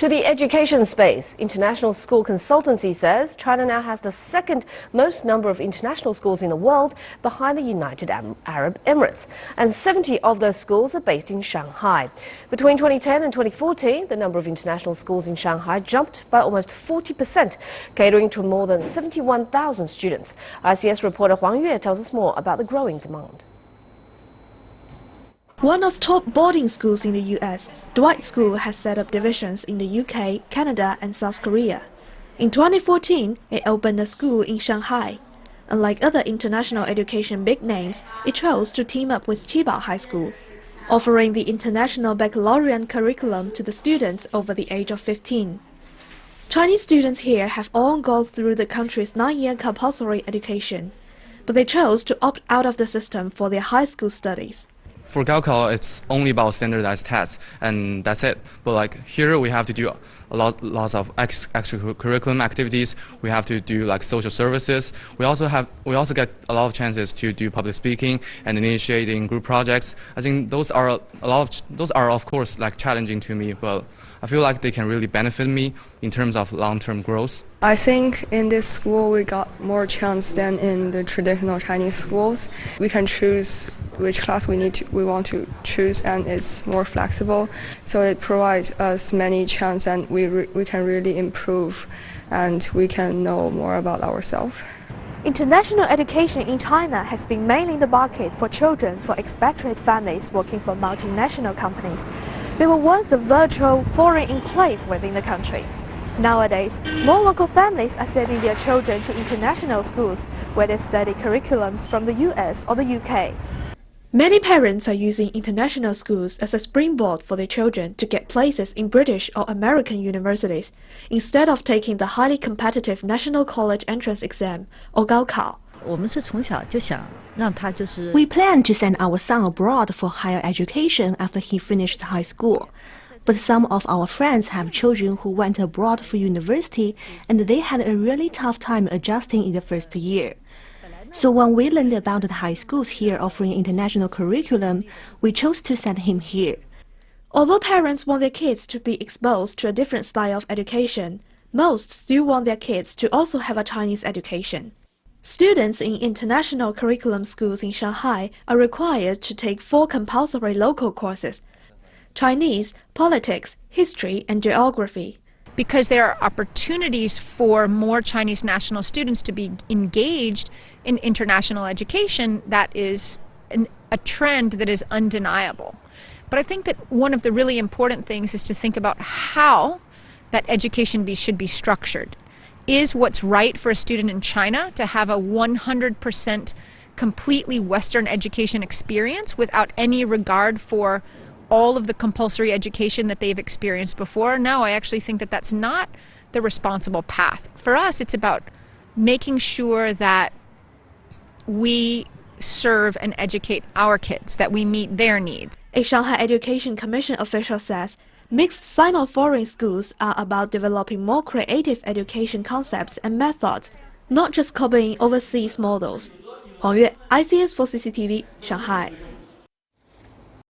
To the education space, International School Consultancy says China now has the second most number of international schools in the world, behind the United Arab Emirates. And 70 of those schools are based in Shanghai. Between 2010 and 2014, the number of international schools in Shanghai jumped by almost 40%, catering to more than 71,000 students. ICS reporter Huang Yue tells us more about the growing demand. One of top boarding schools in the US, Dwight School has set up divisions in the UK, Canada and South Korea. In 2014, it opened a school in Shanghai. Unlike other international education big names, it chose to team up with Qibao High School, offering the international baccalaureate curriculum to the students over the age of 15. Chinese students here have all gone through the country's 9-year compulsory education, but they chose to opt out of the system for their high school studies. For Gaokao, it's only about standardized tests, and that's it. But like here, we have to do lots of extracurriculum activities. We have to do like social services. We also get a lot of chances to do public speaking and initiating group projects. I think those are of course like challenging to me, but I feel like they can really benefit me in terms of long-term growth. I think in this school we got more chance than in the traditional Chinese schools. We can choose which class we want to choose, and it's more flexible. So it provides us many chances, and we can really improve, and we can know more about ourselves. International education in China has been mainly the market for children for expatriate families working for multinational companies. They were once a virtual foreign enclave within the country. Nowadays, more local families are sending their children to international schools where they study curriculums from the US or the UK. Many parents are using international schools as a springboard for their children to get places in British or American universities, instead of taking the highly competitive National College Entrance Exam, or Gaokao. We plan to send our son abroad for higher education after he finished high school. But some of our friends have children who went abroad for university, and they had a really tough time adjusting in the first year. So when we learned about the high schools here offering international curriculum, we chose to send him here. Although parents want their kids to be exposed to a different style of education, most still want their kids to also have a Chinese education. Students in international curriculum schools in Shanghai are required to take 4 compulsory local courses: Chinese, politics, history, and geography. Because there are opportunities for more Chinese national students to be engaged in international education, that is a trend that is undeniable. But I think that one of the really important things is to think about how that education should be structured. Is what's right for a student in China to have a 100% completely Western education experience without any regard for all of the compulsory education that they've experienced before? No, I actually think that that's not the responsible path. For us, it's about making sure that we serve and educate our kids, that we meet their needs. A Shanghai Education Commission official says mixed Sino-foreign schools are about developing more creative education concepts and methods, not just copying overseas models. Huang Yue, ICS for CCTV, Shanghai.